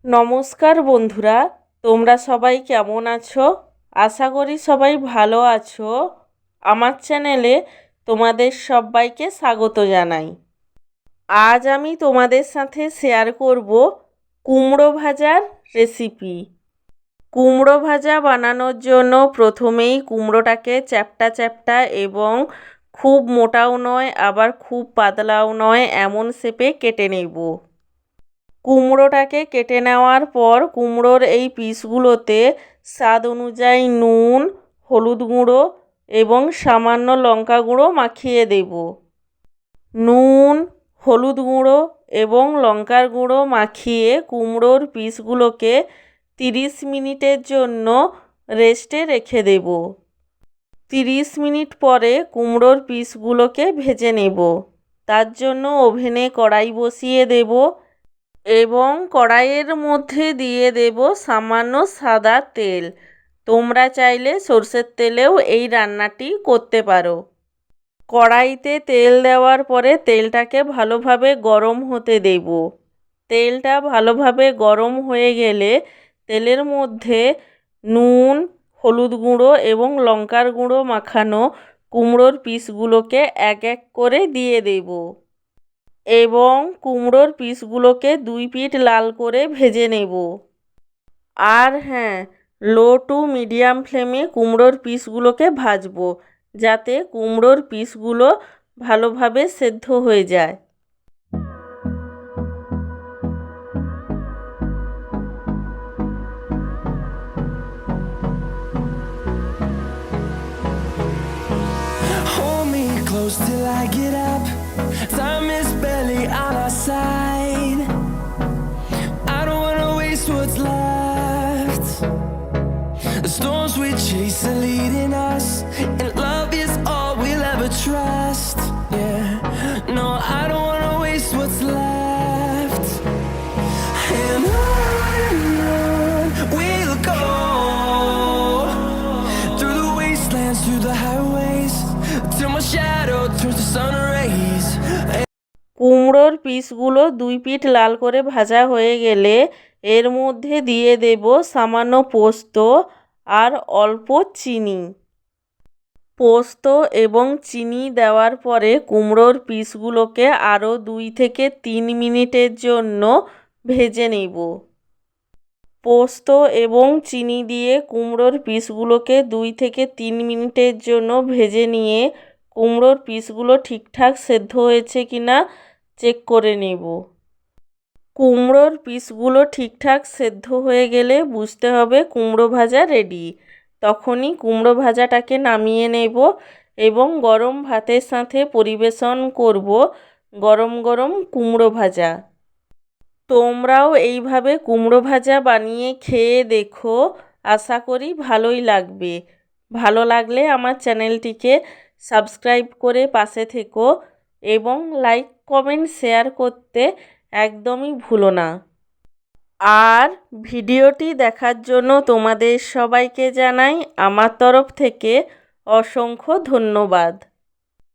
নমস্কার বন্ধুরা, তোমরা সবাই কেমন আছো? আশা করি সবাই ভালো আছো। আমার চ্যানেলে তোমাদের সবাইকে স্বাগত জানাই। আজ আমি তোমাদের সাথে শেয়ার করব কুমড়ো ভাজার রেসিপি। কুমড়ো ভাজা বানানোর জন্য প্রথমেই কুমড়োটাকে চ্যাপ্টা চ্যাপ্টা এবং খুব মোটাও নয় আবার খুব পাতলাও নয় এমন শেপে কেটে নেব। কুমড়োটাকে কেটে নেওয়ার পর কুমড়োর এই পিসগুলোতে স্বাদ অনুযায়ী নুন, হলুদ গুঁড়ো এবং সামান্য লঙ্কা গুঁড়ো মাখিয়ে দেব। নুন, হলুদ গুঁড়ো এবং লঙ্কার গুঁড়ো মাখিয়ে কুমড়োর পিসগুলোকে 30 মিনিটের জন্য রেস্টে রেখে দেব। 30 মিনিট পরে কুমড়োর পিসগুলোকে ভেজে নেব। তার জন্য ওভেনে কড়াই বসিয়ে দেব এবং কড়াইয়ের মধ্যে দিয়ে দেব সামান্য সাদা তেল। তোমরা চাইলে সরষের তেলেও এই রান্নাটি করতে পারো। কড়াইতে তেল দেওয়ার পরে তেলটাকে ভালোভাবে গরম হতে দেব। তেলটা ভালোভাবে গরম হয়ে গেলে তেলের মধ্যে নুন, হলুদ গুঁড়ো এবং লঙ্কার গুঁড়ো মাখানো কুমড়োর পিসগুলোকে এক এক করে দিয়ে দেব এবং কুমড়োর পিসগুলোকে 2 পিঠ লাল করে ভেজে নেব। আর হ্যাঁ, লো টু মিডিয়াম ফ্লেমে কুমড়োর পিসগুলোকে ভাজবো যাতে কুমড়োর পিসগুলো ভালোভাবে সেদ্ধ হয়ে যায়। Hold me close till I get up. Time is barely on our side. I don't wanna waste what's left. The storms we chase are leading us, and love is all we'll ever trust. Yeah, no, I don't wanna waste what's left. And on we'll go, through the wastelands, through the highways, till my shadow turns to sun rays. কুমড়োর পিসগুলো 2 পিঠ লাল করে ভাজা হয়ে গেলে এর মধ্যে দিয়ে দেব সামান্য পোস্ত আর অল্প চিনি। পোস্ত এবং চিনি দেওয়ার পরে কুমড়োর পিসগুলোকে আরও 2 থেকে 3 মিনিটের জন্য ভেজে নেব। পোস্ত এবং চিনি দিয়ে কুমড়োর পিসগুলোকে 2 থেকে 3 মিনিটের জন্য ভেজে নিয়ে কুমড়োর পিসগুলো ঠিকঠাক সেদ্ধ হয়েছে কিনা চেক করে নেব। কুমড়োর পিসগুলো ঠিকঠাক সেদ্ধ হয়ে গেলে বুঝতে হবে কুমড়ো ভাজা রেডি। তখনই কুমড়ো ভাজাটাকে নামিয়ে নেব এবং গরম ভাতের সাথে পরিবেশন করব গরম গরম কুমড়ো ভাজা। তোমরাও এইভাবে কুমড়ো ভাজা বানিয়ে খেয়ে দেখো, আশা করি ভালোই লাগবে। ভালো লাগলে আমার চ্যানেলটিকে সাবস্ক্রাইব করে পাশে থেকো এবং লাইক, কমেন্ট, শেয়ার করতে একদমই ভুলো না। আর ভিডিওটি দেখার জন্য তোমাদের সবাইকে জানাই আমার তরফ থেকে অসংখ্য ধন্যবাদ।